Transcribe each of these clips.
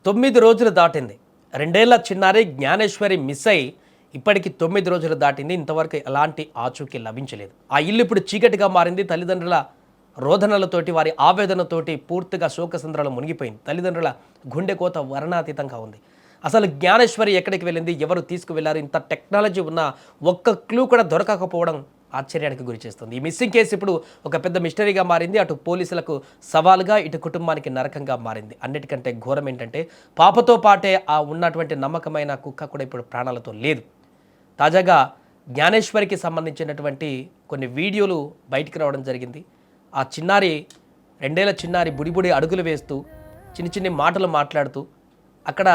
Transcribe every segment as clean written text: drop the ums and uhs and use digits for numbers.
9 రోజులు దాటింది. 2 ఏళ్ల చిన్నారి జ్ఞానేశ్వరి మిస్ అయి ఇప్పటికి 9 రోజులు దాటింది. ఇంతవరకు ఎలాంటి ఆచూకీ లభించలేదు. ఆ ఇల్లు ఇప్పుడు చీకటిగా మారింది. తల్లిదండ్రుల రోదనలతోటి, వారి ఆవేదనతోటి పూర్తిగా శోకసంద్రాలు మునిగిపోయింది. తల్లిదండ్రుల గుండె కోత వర్ణాతీతంగా ఉంది. అసలు జ్ఞానేశ్వరి ఎక్కడికి వెళ్ళింది, ఎవరు తీసుకువెళ్లారు, ఇంత టెక్నాలజీ ఉన్న ఒక్క క్లూ కూడా దొరకకపోవడం ఆశ్చర్యానికి గురి చేస్తుంది. ఈ మిస్సింగ్ కేసు ఇప్పుడు ఒక పెద్ద మిస్టరీగా మారింది. అటు పోలీసులకు సవాలుగా, ఇటు కుటుంబానికి నరకంగా మారింది. అన్నిటికంటే ఘోరం ఏంటంటే పాపతో పాటే ఆ ఉన్నటువంటి నమ్మకమైన కుక్క కూడా ఇప్పుడు ప్రాణాలతో లేదు. తాజాగా జ్ఞానేశ్వరికి సంబంధించినటువంటి కొన్ని వీడియోలు బయటికి రావడం జరిగింది. ఆ చిన్నారి 2 ఏళ్ల చిన్నారి బుడిబుడి అడుగులు వేస్తూ చిన్ని చిన్ని మాటలు మాట్లాడుతూ అక్కడ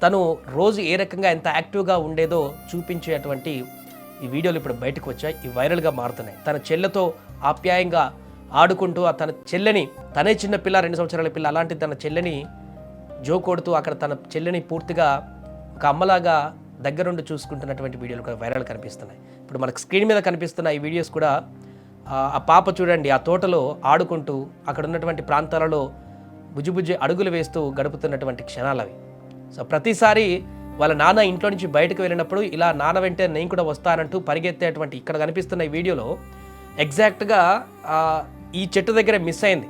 తను రోజు ఏ రకంగా ఎంత యాక్టివ్గా ఉండేదో చూపించేటువంటి ఈ వీడియోలు ఇప్పుడు బయటకు వచ్చాయి. ఇవి వైరల్గా మారుతున్నాయి. తన చెల్లెతో ఆప్యాయంగా ఆడుకుంటూ తన చెల్లెని, తనే చిన్న పిల్ల, 2 సంవత్సరాల పిల్ల, అలాంటి తన చెల్లెని జోకొడుతూ అక్కడ తన చెల్లెని పూర్తిగా ఒక అమ్మలాగా దగ్గరుండి చూసుకుంటున్నటువంటి వీడియోలు కూడా వైరల్ కనిపిస్తున్నాయి. ఇప్పుడు మనకు స్క్రీన్ మీద కనిపిస్తున్న ఈ వీడియోస్ కూడా ఆ పాప చూడండి, ఆ తోటలో ఆడుకుంటూ అక్కడ ఉన్నటువంటి ప్రాంతాలలో బుజ్జి అడుగులు వేస్తూ గడుపుతున్నటువంటి క్షణాలు అవి. సో ప్రతిసారి వాళ్ళ నాన్న ఇంట్లో నుంచి బయటకు వెళ్ళినప్పుడు ఇలా నాన్న వెంటే నేను కూడా వస్తానంటూ పరిగెత్తేటువంటి ఇక్కడ కనిపిస్తున్న ఈ వీడియోలో ఎగ్జాక్ట్గా ఈ చెట్టు దగ్గర మిస్ అయింది.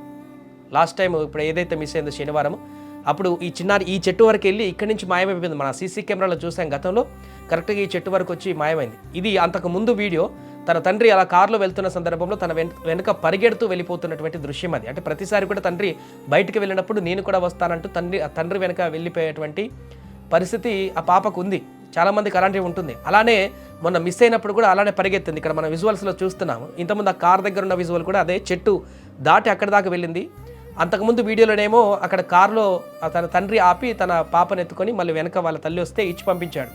లాస్ట్ టైం ఇప్పుడు ఏదైతే మిస్ అయిందో శనివారం, అప్పుడు ఈ చిన్నారి ఈ చెట్టు వరకు వెళ్ళి ఇక్కడి నుంచి మాయమైపోయింది. మన సీసీ కెమెరాలో చూసాం గతంలో, కరెక్ట్గా ఈ చెట్టు వరకు వచ్చి మాయమైంది. ఇది అంతకు ముందు వీడియో. తన తండ్రి అలా కారులో వెళ్తున్న సందర్భంలో తన వెనుక పరిగెడుతూ వెళ్ళిపోతున్నటువంటి దృశ్యం అది. అంటే ప్రతిసారి కూడా తండ్రి బయటికి వెళ్ళినప్పుడు నేను కూడా వస్తానంటూ తండ్రి వెనుక వెళ్ళిపోయేటువంటి పరిస్థితి ఆ పాపకు ఉంది. చాలామందికి అలాంటివి ఉంటుంది. అలానే మొన్న మిస్ అయినప్పుడు కూడా అలానే పరిగెత్తింది. ఇక్కడ మన విజువల్స్లో చూస్తున్నాము. ఇంతకుముందు ఆ కార్ దగ్గర ఉన్న విజువల్ కూడా అదే, చెట్టు దాటి అక్కడి దాకా వెళ్ళింది. అంతకుముందు వీడియోలోనేమో అక్కడ కారులో తన తండ్రి ఆపి తన పాపను ఎత్తుకొని మళ్ళీ వెనక వాళ్ళ తల్లి వస్తే ఇచ్చి పంపించాడు.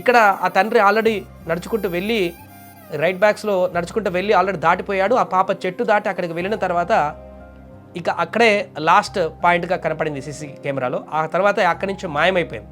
ఇక్కడ ఆ తండ్రి ఆల్రెడీ నడుచుకుంటూ వెళ్ళి రైట్ బ్యాక్స్లో నడుచుకుంటూ వెళ్ళి ఆల్రెడీ దాటిపోయాడు. ఆ పాప చెట్టు దాటి అక్కడికి వెళ్ళిన తర్వాత ఇక అక్కడే లాస్ట్ పాయింట్గా కనపడింది సీసీ కెమెరాలో. ఆ తర్వాత అక్కడి నుంచి మాయమైపోయింది.